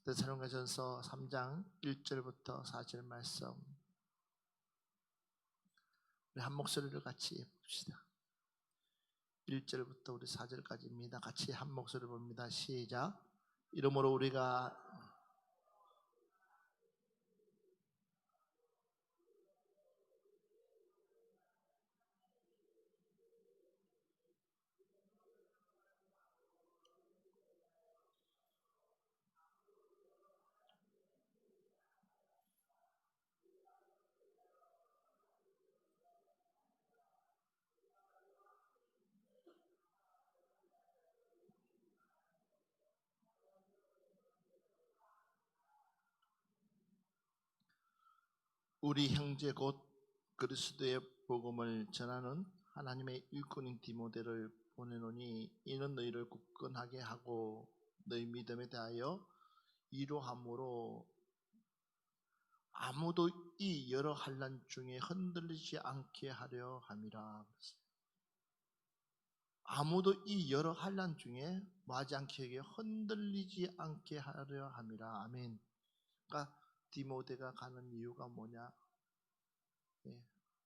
데살로니가전서 3장 1절부터 4절 말씀, 우리 한 목소리를 같이 봅시다. 1절부터 우리 4절까지입니다. 같이 한 목소리 봅니다. 시작. 이러므로 우리가 우리 형제 곧 그리스도의 복음을 전하는 하나님의 일꾼인 디모데를 보내노니 이는 너희를 굳건하게 하고 너희 믿음에 대하여 이로함으로 아무도 이 여러 환난 중에 흔들리지 않게 하려 함이라. 아무도 이 여러 환난 중에 뭐하지 않게 흔들리지 않게 하려 함이라. 아멘. 그러니까 디모데가 가는 이유가 뭐냐?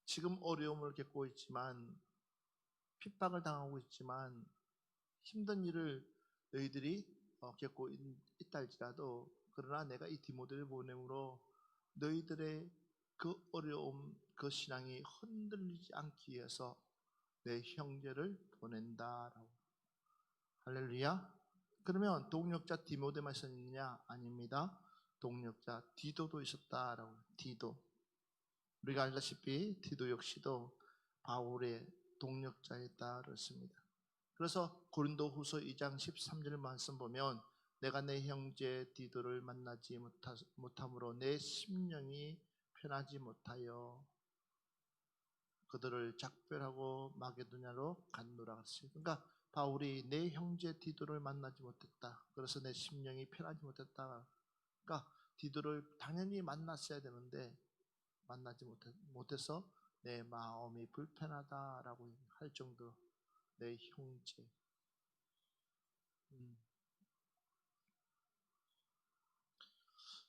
지금 어려움을 겪고 있지만, 핍박을 당하고 있지만, 힘든 일을 너희들이 겪고 있다 할지라도, 그러나 내가 이 디모데를 보냄으로 너희들의 그 어려움, 그 신앙이 흔들리지 않기 위해서 내 형제를 보낸다라고. 할렐루야. 그러면 동력자 디모데만 있었느냐? 아닙니다. 동력자 디도도 있었다라고. 디도, 우리가 알다시피 디도 역시도 바울의 동력자였다 그렇습니다. 그래서 고린도후서 2장 13절 말씀 보면 내가 내 형제 디도를 만나지 못함으로 내 심령이 편하지 못하여 그들을 작별하고 마게도냐로 갔노라 했어요. 그러니까 바울이 내 형제 디도를 만나지 못했다. 그래서 내 심령이 편하지 못했다. 그러니까 디도를 당연히 만났어야 되는데 만나지 못해서 내 마음이 불편하다라고 할 정도. 내 형제.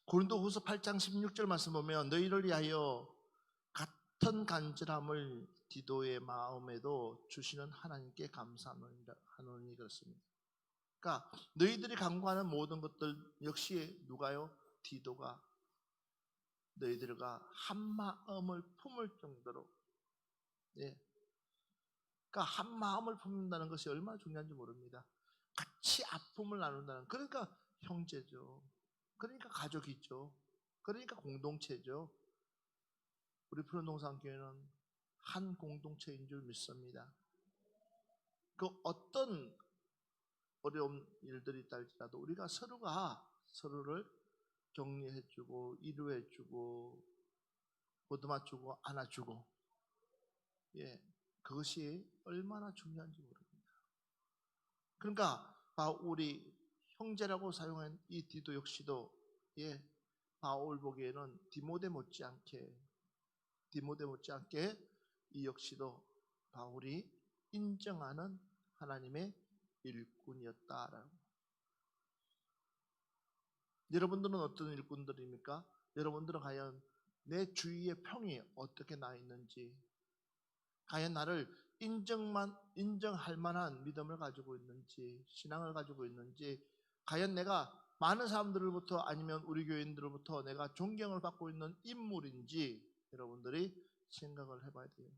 고린도후서 8장 16절 말씀 보면 너희를 위하여 같은 간절함을 디도의 마음에도 주시는 하나님께 감사하노니 그렇습니다. 그러니까 너희들이 간구하는 모든 것들 역시 누가요? 디도가 너희들과 한 마음을 품을 정도로, 그러니까 한 마음을 품는다는 것이 얼마나 중요한지 모릅니다. 같이 아픔을 나눈다는, 그러니까 형제죠. 그러니까 가족이죠. 그러니까 공동체죠. 우리 푸른동산교회는 한 공동체인 줄 믿습니다. 그 어떤 어려운 일들이 있다 할지라도 우리가 서로가 서로를 격려해주고 위로해주고 보듬어주고 안아주고, 그것이 얼마나 중요한지 모릅니다. 그러니까 바울이 형제라고 사용한 이 디도 역시도 바울 보기에는 디모데 못지않게 이 역시도 바울이 인정하는 하나님의 일꾼이었다라고. 여러분들은 어떤 일꾼들입니까? 여러분들은 과연 내 주위의 평이 어떻게 나 있는지, 과연 나를 인정할 만한 믿음을 가지고 있는지, 신앙을 가지고 있는지, 과연 내가 많은 사람들로부터 아니면 우리 교인들로부터 내가 존경을 받고 있는 인물인지 여러분들이 생각을 해봐야 돼요.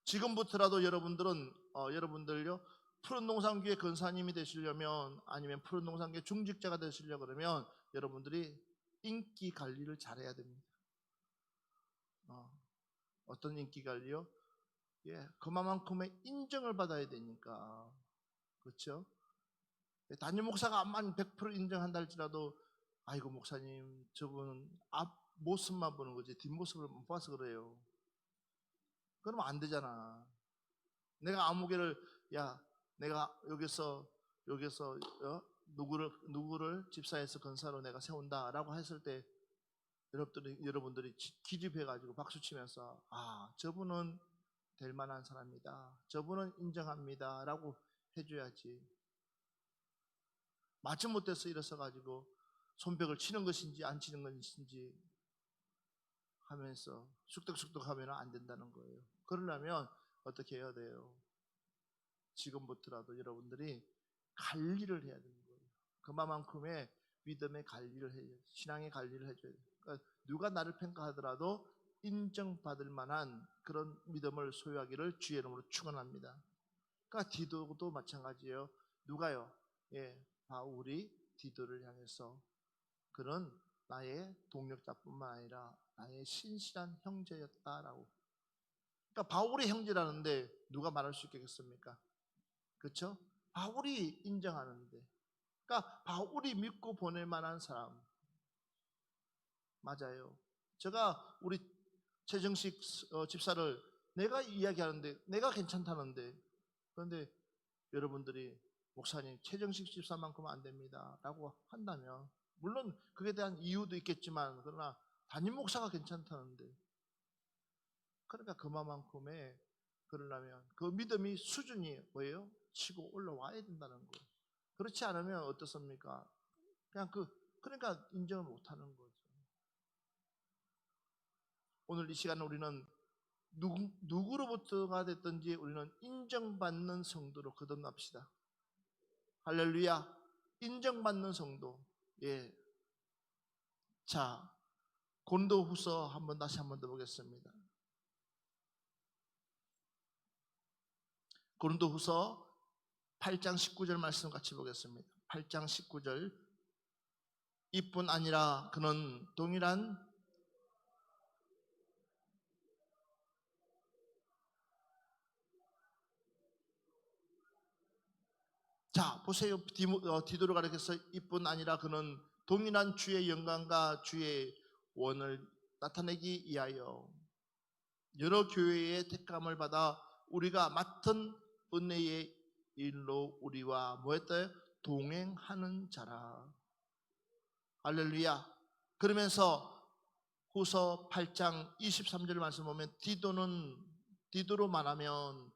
지금부터라도 여러분들요, 푸른동산교회 근사님이 되시려면, 아니면 푸른동산교회 중직자가 되시려고 그러면 여러분들이 인기 관리를 잘해야 됩니다. 어떤 인기 관리요? 그만큼의 인정을 받아야 되니까. 그렇죠? 담임 목사가 암만 100% 인정한다 할지라도, 아이고 목사님 저분은 앞 모습만 보는 거지 뒷모습을 못 봐서 그래요. 그러면 안 되잖아. 내가 아무개를 내가 여기서 누구를 집사에서 건사로 내가 세운다라고 했을 때 여러분들이 기립해가지고 박수치면서 저분은 될 만한 사람이다, 저분은 인정합니다 라고 해줘야지. 마지못해서 일어서 가지고 손뼉을 치는 것인지 안 치는 것인지 하면서 쑥덕쑥덕 하면 안 된다는 거예요. 그러려면 어떻게 해야 돼요? 지금부터라도 여러분들이 관리를 해야 되는 거예요. 그만큼의 믿음의 관리를 해요. 신앙의 관리를 해줘야 돼요. 그러니까 누가 나를 평가하더라도 인정받을 만한 그런 믿음을 소유하기를 주의 이름으로 축원합니다. 그러니까 디도도 마찬가지예요. 누가요? 바울이 디도를 향해서 그는 나의 동력자뿐만 아니라 나의 신실한 형제였다라고. 그러니까 바울의 형제라는데 누가 말할 수 있겠습니까? 그렇죠? 바울이 인정하는데, 그러니까 바울이 믿고 보낼 만한 사람. 맞아요. 제가 우리 최정식 집사를 내가 이야기하는데 내가 괜찮다는데, 그런데 여러분들이 목사님 최정식 집사만큼은 안 됩니다 라고 한다면, 물론 그에 대한 이유도 있겠지만 그러나 담임 목사가 괜찮다는데, 그러니까 그만큼의, 그러려면 그 믿음이 수준이 뭐예요? 치고 올라와야 된다는 거예요. 그렇지 않으면 어떻습니까? 그냥 그러니까 인정을 못하는 거죠. 오늘 이 시간에 우리는 누구로부터가 됐든지 우리는 인정받는 성도로 거듭납시다. 할렐루야. 인정받는 성도. 자, 고린도후서 다시 한번 더 보겠습니다. 고린도후서 8장 19절 말씀 같이 보겠습니다. 8장 19절. 이뿐 아니라 그는 동일한 자 보세요. 디도를 가리켜서 이뿐 아니라 그는 동일한 주의 영광과 주의 원을 나타내기 위하여 여러 교회의 택함을 받아 우리가 맡은 은혜의 일로 우리와 뭐했어요? 동행하는 자라. 할렐루야. 그러면서 후서 8장 23절 말씀 보면 디도로 말하면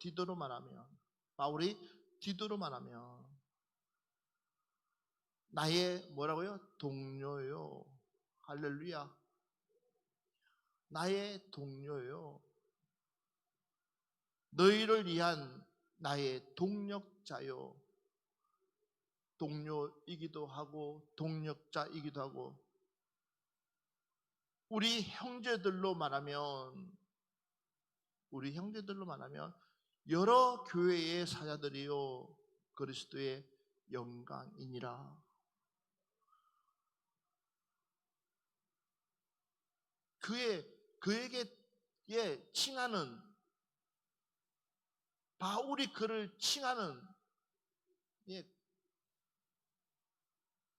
바울이 디도로 말하면 나의 뭐라고요? 동료요. 할렐루야. 나의 동료요. 너희를 위한 나의 동력자요. 동료이기도 하고 동력자이기도 하고, 우리 형제들로 말하면 여러 교회의 사자들이요 그리스도의 영광이니라. 그에게 칭하는, 바울이 그를 칭하는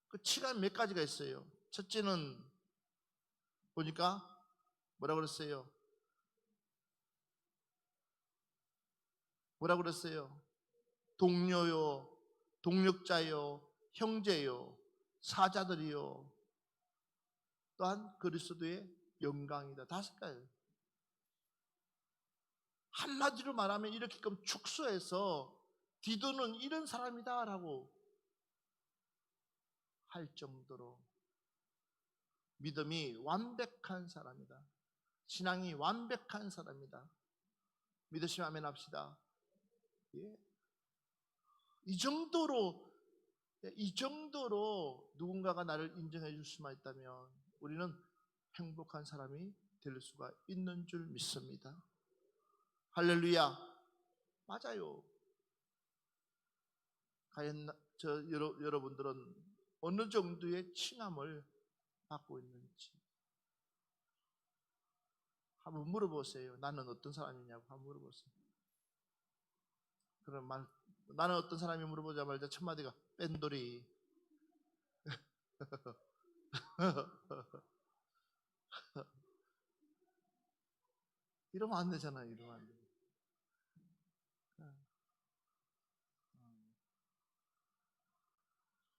그 칭한 몇 가지가 있어요. 첫째는 보니까 뭐라 그랬어요? 동료요, 동력자요, 형제요, 사자들이요, 또한 그리스도의 영광이다. 5가지. 한마디로 말하면 이렇게끔 축소해서 디도는 이런 사람이다 라고 할 정도로 믿음이 완벽한 사람이다. 신앙이 완벽한 사람이다. 믿으시면 아멘 합시다. 이 정도로 누군가가 나를 인정해 줄 수만 있다면 우리는 행복한 사람이 될 수가 있는 줄 믿습니다. 할렐루야. 맞아요. 과연 여러분들은 어느 정도의 칭함을 받고 있는지 한번 물어보세요. 나는 어떤 사람이냐고 한번 물어보세요. 그럼 나는 어떤 사람이 물어보자마자 첫 마디가 뺀돌이. 이러면 안 되잖아요. 이러면 안 돼.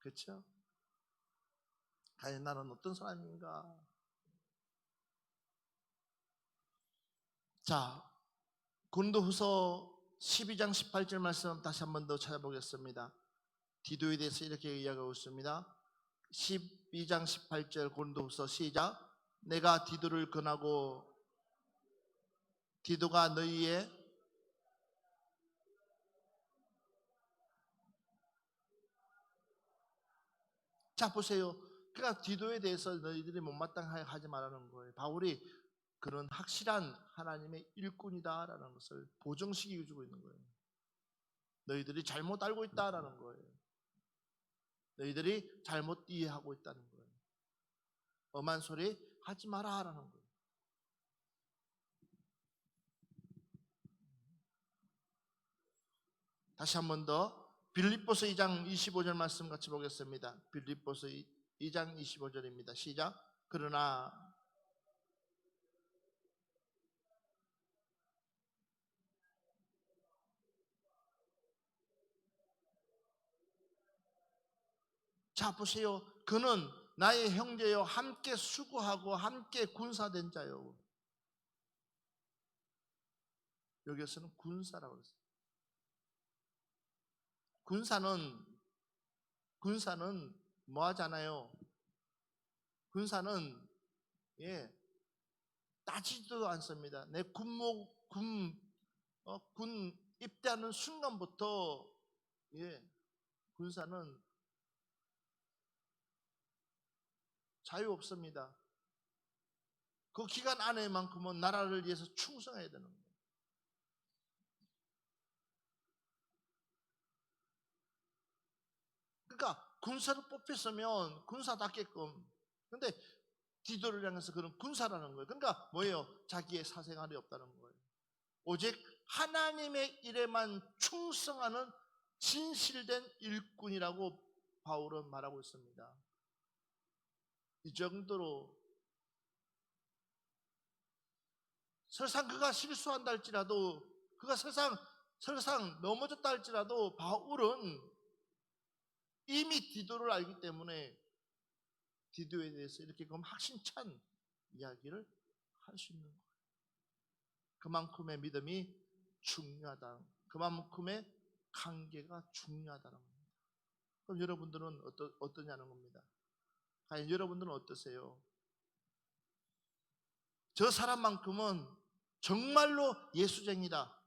그렇죠? 과연 나는 어떤 사람인가? 자, 고린도후서 12장 18절 말씀 다시 한번 더 찾아보겠습니다. 디도에 대해서 이렇게 이야기하고 있습니다. 12장 18절 고린도후서 시작. 내가 디도를 권하고 디도가 너희의 자 보세요. 그러니까 디도에 대해서 너희들이 못마땅하게 하지 말라는 거예요. 바울이 그런 확실한 하나님의 일꾼이다라는 것을 보증시켜주고 있는 거예요. 너희들이 잘못 알고 있다라는 거예요. 너희들이 잘못 이해하고 있다는 거예요. 엄한 소리 하지 마라라는 거예요. 다시 한 번 더 빌립보서 2장 25절 말씀 같이 보겠습니다. 빌립보서 2장 25절입니다. 시작. 그러나 자 보세요. 그는 나의 형제요 함께 수고하고 함께 군사된 자요. 여기서는 군사라고 했어요. 군사는 뭐 하잖아요. 군사는 따지지도 않습니다. 내 군 입대하는 순간부터 군사는 자유 없습니다. 그 기간 안에만큼은 나라를 위해서 충성해야 되는 거예요. 그러니까 군사를 뽑혔으면 군사답게끔. 근데 디도를 향해서 그런 군사라는 거예요. 그러니까 뭐예요? 자기의 사생활이 없다는 거예요. 오직 하나님의 일에만 충성하는 진실된 일꾼이라고 바울은 말하고 있습니다. 이 정도로 설상 그가 실수한다 할지라도, 그가 설상 넘어졌다 할지라도 바울은 이미 디도를 알기 때문에 디도에 대해서 이렇게 확신찬 이야기를 할 수 있는 거예요. 그만큼의 믿음이 중요하다. 그만큼의 관계가 중요하다는 겁니다. 그럼 여러분들은 어떠냐는 겁니다. 과연 여러분들은 어떠세요? 저 사람만큼은 정말로 예수쟁이다.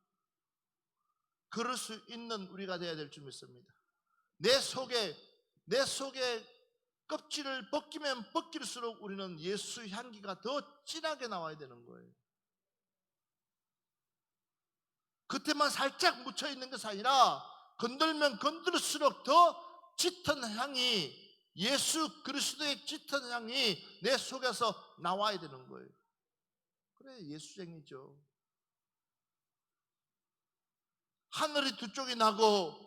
그럴 수 있는 우리가 되어야 될 줄 믿습니다. 내 속에 껍질을 벗기면 벗길수록 우리는 예수 향기가 더 진하게 나와야 되는 거예요. 겉에만 살짝 묻혀있는 것이 아니라 건들면 건들수록 더 짙은 향이, 예수 그리스도의 짙은 향이 내 속에서 나와야 되는 거예요. 그래 예수쟁이죠. 하늘이 두 쪽이 나고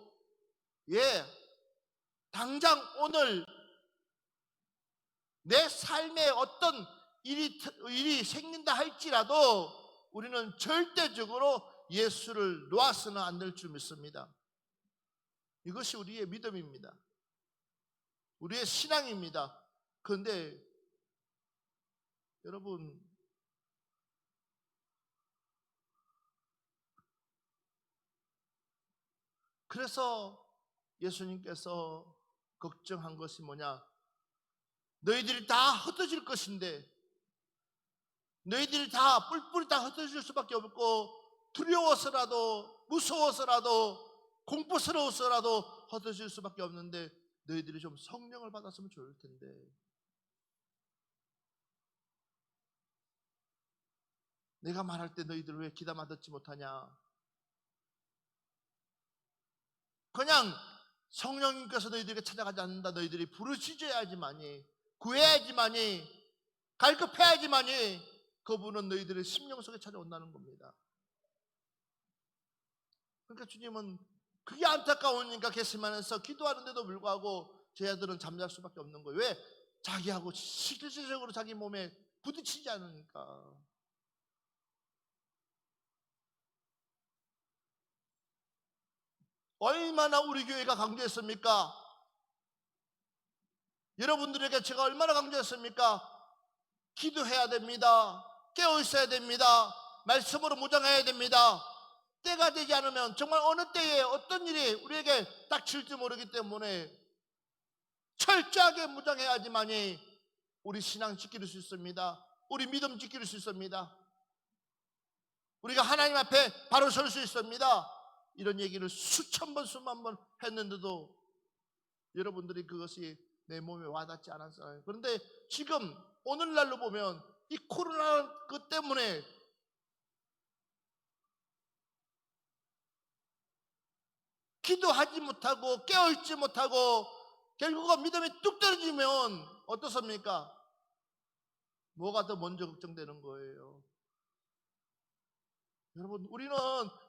당장 오늘 내 삶에 어떤 일이 생긴다 할지라도 우리는 절대적으로 예수를 놓아서는 안 될 줄 믿습니다. 이것이 우리의 믿음입니다. 우리의 신앙입니다. 그런데 여러분, 그래서 예수님께서 걱정한 것이 뭐냐? 너희들이 다 흩어질 것인데, 너희들이 다 뿔뿔이 다 흩어질 수밖에 없고, 두려워서라도 무서워서라도 공포스러워서라도 흩어질 수밖에 없는데, 너희들이 좀 성령을 받았으면 좋을 텐데. 내가 말할 때 너희들 왜 귀담아 듣지 못하냐? 그냥 성령님께서 너희들에게 찾아가지 않는다. 너희들이 부르짖어야지만이, 구해야지만이, 갈급해야지만이 그분은 너희들의 심령 속에 찾아온다는 겁니다. 그러니까 주님은 그게 안타까우니까 겟세마네에서 기도하는데도 불구하고 제 아들은 잠잘 수밖에 없는 거예요. 왜? 자기하고 실질적으로 자기 몸에 부딪히지 않으니까. 얼마나 우리 교회가 강조했습니까? 여러분들에게 제가 얼마나 강조했습니까? 기도해야 됩니다. 깨어 있어야 됩니다. 말씀으로 무장해야 됩니다. 때가 되지 않으면 정말 어느 때에 어떤 일이 우리에게 닥칠지 모르기 때문에 철저하게 무장해야지만이 우리 신앙 지킬 수 있습니다. 우리 믿음 지킬 수 있습니다. 우리가 하나님 앞에 바로 설 수 있습니다. 이런 얘기를 수천 번 수만 번 했는데도 여러분들이 그것이 내 몸에 와닿지 않았어요. 그런데 지금 오늘날로 보면 이 코로나 그 때문에 기도하지 못하고 깨어있지 못하고 결국은 믿음이 뚝 떨어지면 어떻습니까? 뭐가 더 먼저 걱정되는 거예요? 여러분, 우리는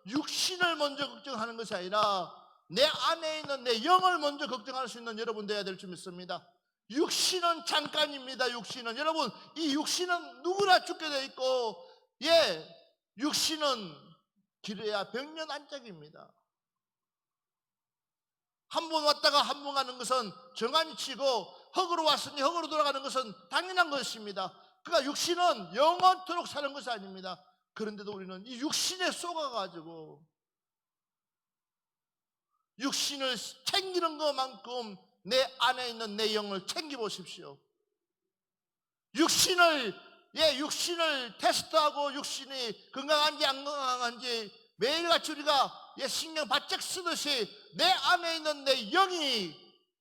육신을 먼저 걱정하는 것이 아니라 내 안에 있는 내 영을 먼저 걱정할 수 있는 여러분 되어야 될 줄 믿습니다. 육신은 잠깐입니다. 육신은, 여러분, 이 육신은 누구나 죽게 돼 있고, 육신은 길어야 백년 안짝입니다. 한 번 왔다가 한 번 가는 것은 정한이 치고, 흙으로 왔으니 흙으로 돌아가는 것은 당연한 것입니다. 그러니까 육신은 영원토록 사는 것이 아닙니다. 그런데도 우리는 이 육신에 쏘가가지고 육신을 챙기는 것만큼 내 안에 있는 내 영을 챙겨보십시오. 육신을 테스트하고 육신이 건강한지 안 건강한지 매일같이 우리가 신경 바짝 쓰듯이 내 안에 있는 내 영이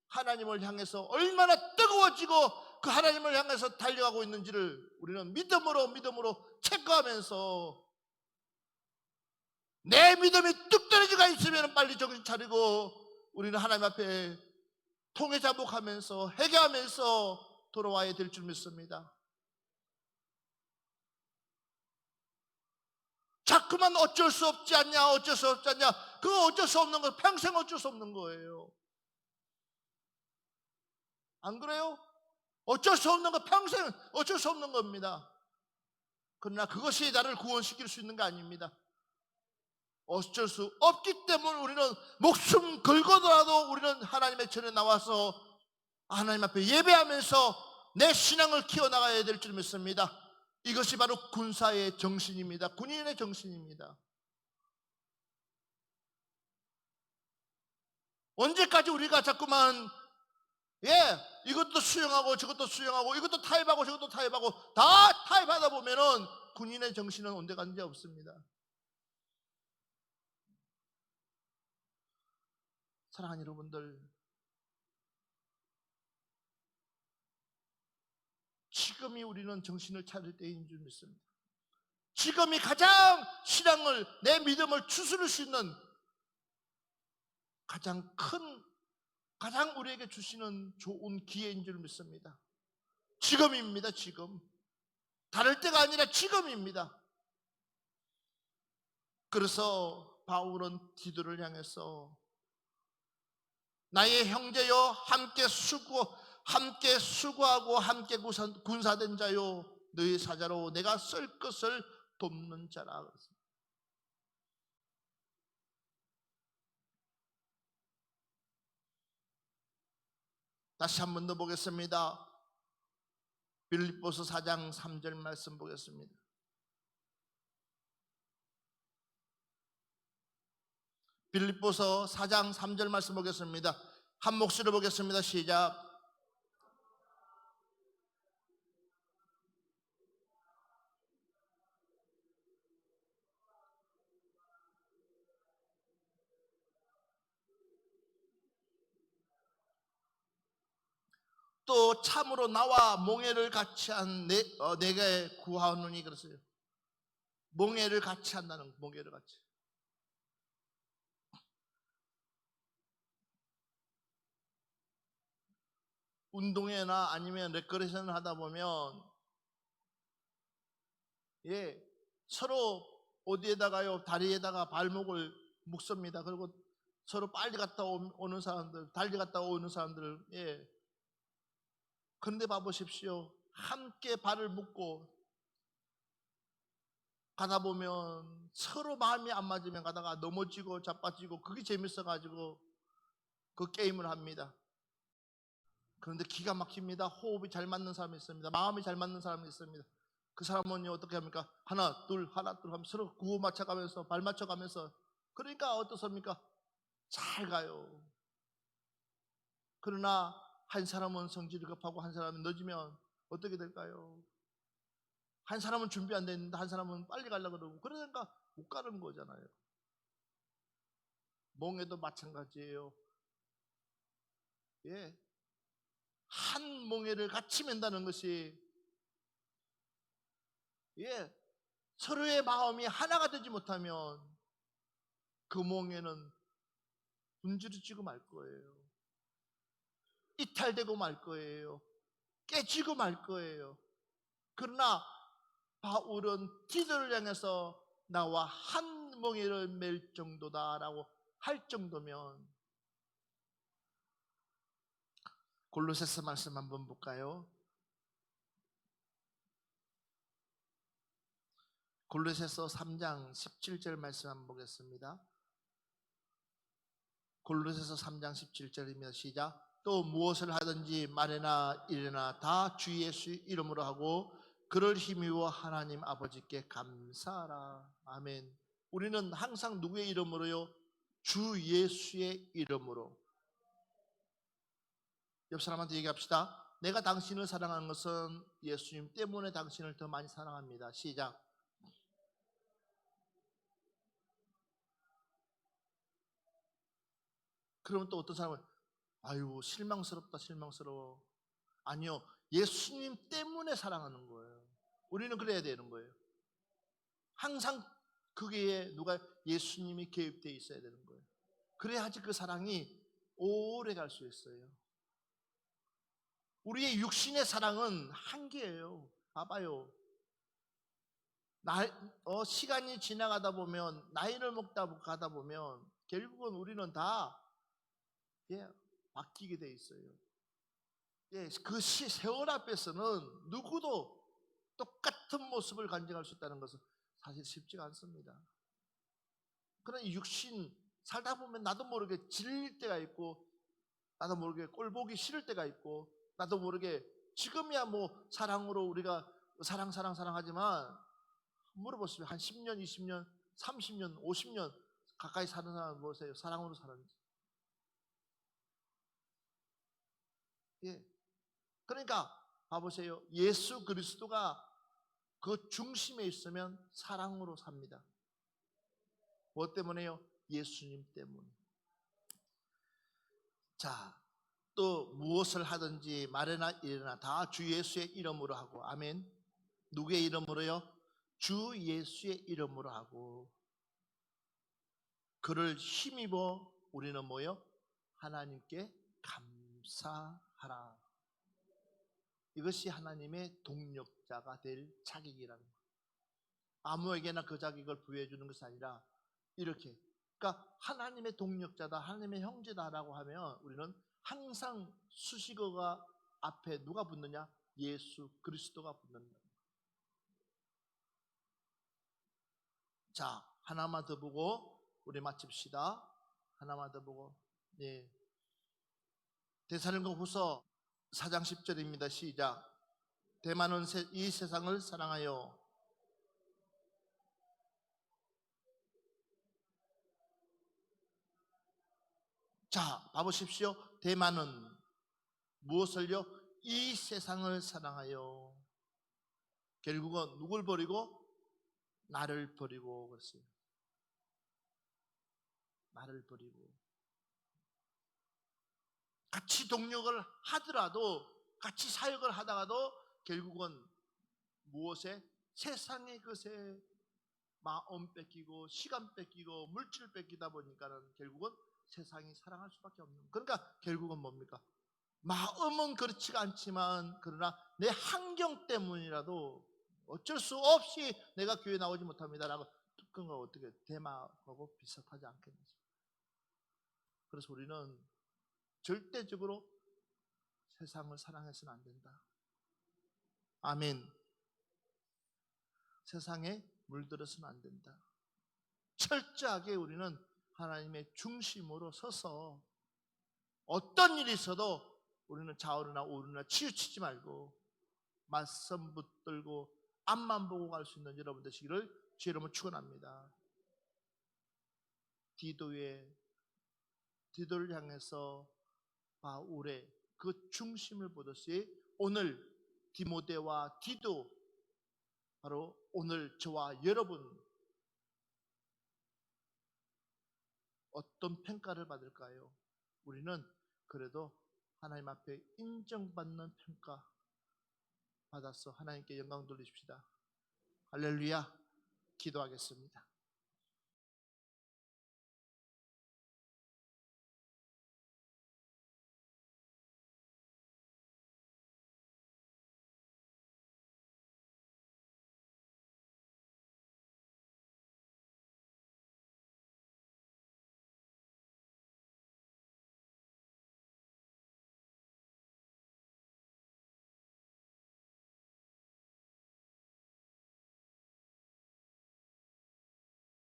하나님을 향해서 얼마나 뜨거워지고 그 하나님을 향해서 달려가고 있는지를 우리는 믿음으로 체크하면서, 내 믿음이 뚝 떨어지가 있으면 빨리 정신 차리고 우리는 하나님 앞에 통회자복하면서 회개하면서 돌아와야 될 줄 믿습니다. 자꾸만 어쩔 수 없지 않냐, 어쩔 수 없지 않냐. 그거 어쩔 수 없는 거, 평생 어쩔 수 없는 거예요. 안 그래요? 어쩔 수 없는 거, 평생 어쩔 수 없는 겁니다. 그러나 그것이 나를 구원시킬 수 있는 게 아닙니다. 어쩔 수 없기 때문에 우리는 목숨 걸고더라도 우리는 하나님의 전에 나와서 하나님 앞에 예배하면서 내 신앙을 키워나가야 될 줄 믿습니다. 이것이 바로 군사의 정신입니다. 군인의 정신입니다. 언제까지 우리가 자꾸만 이것도 수용하고 저것도 수용하고 이것도 타협하고 저것도 타협하고 다 타협하다 보면은 군인의 정신은 언제 간지 없습니다. 사랑하는 여러분들, 지금이 우리는 정신을 차릴 때인 줄 믿습니다. 지금이 가장 신앙을, 내 믿음을 추스를 수 있는 가장 우리에게 주시는 좋은 기회인 줄 믿습니다. 지금입니다. 지금. 다를 때가 아니라 지금입니다. 그래서 바울은 디도를 향해서 나의 형제여, 함께 수고하고 함께 군사된 자요, 너희 사자로 내가 쓸 것을 돕는 자라. 다시 한 번 더 보겠습니다. 빌립보서 4장 3절 말씀 보겠습니다. 빌립보서 4장 3절 말씀 보겠습니다. 한 목소리로 보겠습니다. 시작. 또 참으로 나와 몽해를 같이 한 내게 구하노니, 그랬어요. 몽해를 같이 한다는, 몽해를 같이. 운동회나 아니면 레크레이션을 하다 보면 서로 어디에다가요, 다리에다가 발목을 묶습니다. 그리고 서로 빨리 갔다 오는 사람들, 달리 갔다 오는 사람들, 그런데 봐보십시오. 함께 발을 묶고 가다 보면 서로 마음이 안 맞으면 가다가 넘어지고 자빠지고, 그게 재밌어가지고 그 게임을 합니다. 그런데 기가 막힙니다. 호흡이 잘 맞는 사람이 있습니다. 마음이 잘 맞는 사람이 있습니다. 그 사람은요 어떻게 합니까? 하나 둘 하면 서로 구호 맞춰가면서 발 맞춰가면서, 그러니까 어떻습니까? 잘 가요. 그러나 한 사람은 성질이 급하고 한 사람은 늦으면 어떻게 될까요? 한 사람은 준비 안 됐는데 한 사람은 빨리 가려고 그러고, 그러니까 못 가는 거잖아요. 몽에도 마찬가지예요. 예, 한 몽에를 같이 맨다는 것이, 예, 서로의 마음이 하나가 되지 못하면 그 몽에는 분주해지고 말 거예요. 이탈되고 말 거예요. 깨지고 말 거예요. 그러나 바울은 디도를 향해서 나와 한 몽에를 맬 정도다라고 할 정도면, 골로새서 말씀 한번 볼까요? 골로새서 3장 17절 말씀 한번 보겠습니다. 골로새서 3장 17절입니다. 시작. 또 무엇을 하든지 말이나 일이나 다 주 예수 이름으로 하고 그를 힘입어 하나님 아버지께 감사하라. 아멘. 우리는 항상 누구의 이름으로요? 주 예수의 이름으로. 옆 사람한테 얘기합시다. 내가 당신을 사랑하는 것은 예수님 때문에 당신을 더 많이 사랑합니다. 시작. 그러면 또 어떤 사람은 아유 실망스럽다 실망스러워. 아니요, 예수님 때문에 사랑하는 거예요. 우리는 그래야 되는 거예요. 항상 거기에 누가 예수님이 개입되어 있어야 되는 거예요. 그래야지 그 사랑이 오래 갈 수 있어요. 우리의 육신의 사랑은 한계예요. 봐봐요. 시간이 지나가다 보면, 나이를 먹다 가다 보면 결국은 우리는 다 바뀌게 돼 있어요. 그 세월 앞에서는 누구도 똑같은 모습을 간직할 수 있다는 것은 사실 쉽지가 않습니다. 그러나 육신 살다 보면 나도 모르게 질릴 때가 있고, 나도 모르게 꼴보기 싫을 때가 있고, 나도 모르게 지금이야 뭐 사랑으로 우리가 사랑하지만 물어보시면 한 10년, 20년, 30년, 50년 가까이 사는 사람 보세요. 사랑으로 사는지. 그러니까 봐보세요. 예수 그리스도가 그 중심에 있으면 사랑으로 삽니다. 뭐 때문에요? 예수님 때문에. 자, 또 무엇을 하든지 말이나 일이나 다 주 예수의 이름으로 하고. 아멘. 누구의 이름으로요? 주 예수의 이름으로 하고 그를 힘입어 우리는 뭐요? 하나님께 감사하라. 이것이 하나님의 동력자가 될 자격이라는 거예요. 아무에게나 그 자격을 부여해 주는 것이 아니라 이렇게, 그러니까 하나님의 동력자다, 하나님의 형제다라고 하면 우리는 항상 수식어가 앞에 누가 붙느냐? 예수 그리스도가 붙는다. 자, 하나만 더 보고 우리 마칩시다. 하나만 더 보고. 데살로니가후서 4장 10절입니다. 시작. 대만은 이 세상을 사랑하여. 자, 봐보십시오. 대만은 무엇을요? 이 세상을 사랑하여. 결국은 누굴 버리고? 나를 버리고. 그랬어요. 나를 버리고. 같이 동력을 하더라도, 같이 사역을 하다가도 결국은 무엇에? 세상의 것에 마음 뺏기고 시간 뺏기고 물질 뺏기다 보니까는 결국은 세상이 사랑할 수밖에 없는. 그러니까 결국은 뭡니까? 마음은 그렇지가 않지만 그러나 내 환경 때문이라도 어쩔 수 없이 내가 교회 나오지 못합니다라고 그건 어떻게 대마하고 비슷하지 않겠는지. 그래서 우리는 절대적으로 세상을 사랑해서는 안 된다. 아멘. 세상에 물들어서는 안 된다. 철저하게 우리는 하나님의 중심으로 서서 어떤 일이 있어도 우리는 좌우나 우르나 치우치지 말고 맞선 붙들고 앞만 보고 갈 수 있는 여러분 되시기를 주의 이름으로 축원합니다. 디도를 향해서 바울의 그 중심을 보듯이 오늘 디모데와 디도, 바로 오늘 저와 여러분 어떤 평가를 받을까요? 우리는 그래도 하나님 앞에 인정받는 평가 받아서 하나님께 영광 돌리십시다. 할렐루야. 기도하겠습니다.